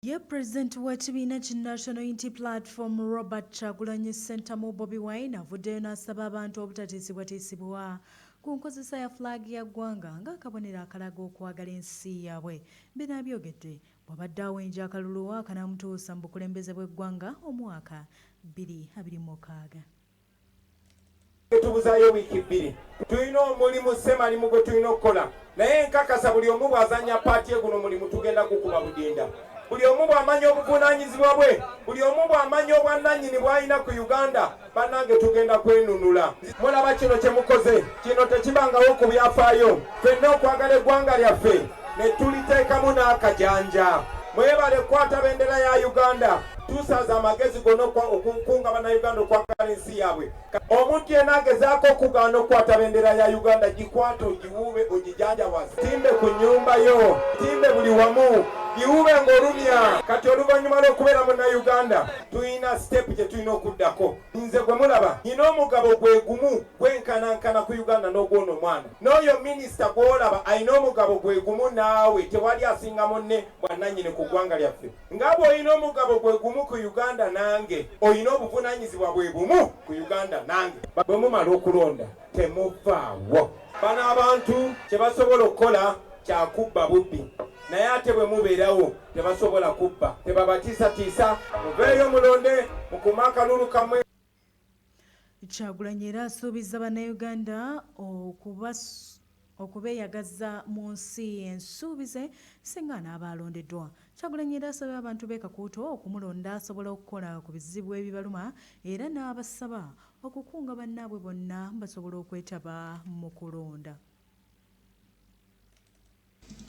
Ye President wa kibiina ki National Unity Platform Robert Kyagulanyi Ssentamu Bobi Wine avuddeyo n'asaba abantu obutatiisibwatiisibwa ku nkozesa ya fulaagi ya ggwanga ng'akabonero akalaga okwagala ensi yaabwe. Bino abyogedde bw'abadde awenja akalulu akanaamutuusa mu bukulembeze bw'eggwanga omwaka 2026. Tubuzaayo wiiki 2 tulina omulimu ssemalimu gwe tulina okukola naye nkakasa buli omu bw'azannya paati guno mulimu tugenda gukuba budinda. Buli omu bw'amanya obuvunaanyizibwa bwe, buli omu bw'amanya obwannannyini bw'alina ku Uganda, bannange tugenda kwenunula. Mulaba kino kye mukoze, kino tekibangawo ku byafaayo. Ffenna okwagala eggwanga lyaffe ne tuliteekamu n'akajanja. Mwebale kwata bendera ya Uganda, tusaaza amagezi gonna okukunga bannayuganda okwagala ensi yaabwe. Omuntu yenna agezaako okugaana okukwata bendera ya Uganda, gikwate ogiwuube ogijanjawaze. Timbe ku nnyumba yo, timbe buli wamu, giwuube ng'olumya. Kati oluvannyuma lw'okubeera Munnayuganda, tulina sitepu gye tulina okuddako. Nze gwe mulaba, nina omugabo gwe gumu gwenkanankana ku Uganda n'ogw'ono omwana. N'oyo minisita gw'olaba alina omugabo gwe gumu naawe, tewali asinga munne bwannannyini ku ggwanga lyaffe. Nga bw'olina omugabo gwe gumu ku Uganda nange, olina obuvunaanyizibwa bwe bumu ku Uganda nange. Bwe mumala okulonda temuvaawo. Bano abantu kye basobola okukola kya kubba bubbi, naye ate bwe mubeerawo tebasobola kubba. Tebabatiisatiisa, muveeyo mulonde mukume akalulu kamwe. Kyagulanyi era asuubiza bannayuganda okubeeyagaza mu nsi ensuubize singa anaaba alondeddwa. Kyagulanyi era asabye abantu b'e Kakuuto okumulonda asobola okukola ku bizibu ebibaluma era n'abasaba okukunga bannaabwe bonna basobole okwetaba mu kulonda.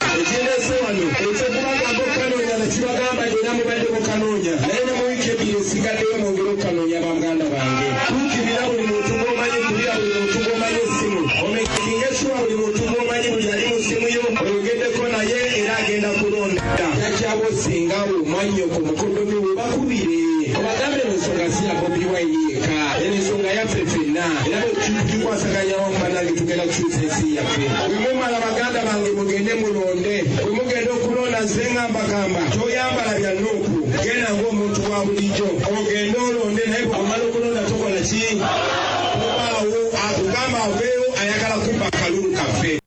Ekyendeese wano ekyokubagamba okukanoonya nekibagamba era mubadde mukanoonya naye ne mu wiiki 2 esigaddeyo mwongere okukanoonya baganda bange. Tuukirira buli muntu gw'omanyi, kulira buli muntu gw'omanyi essimu, omekinga essuwa buli muntu gw'omanyi buli ali mu ssimu yo oyogeddeko naye era agenda kulonda. Yakyabo singawo mwannyoko mukodomi we bakubire obagambe ensonga si ya Bobi Wine yekka, era ensonga yaffe ffenna era tukwasaganya wamu bannange tugenda kukyusa ensi yaffe. Bwe mumala baganda bange mugende mulonde, bwe mugenda okulonda nze ngambagamba toyambala bya nuuku, genda ng'omuntu wa bulijjo ogende olonde, naye bw'omala okulonda tokola ki? Obaawo akugamba aveeyo ayagala kubba akalulu kaffe.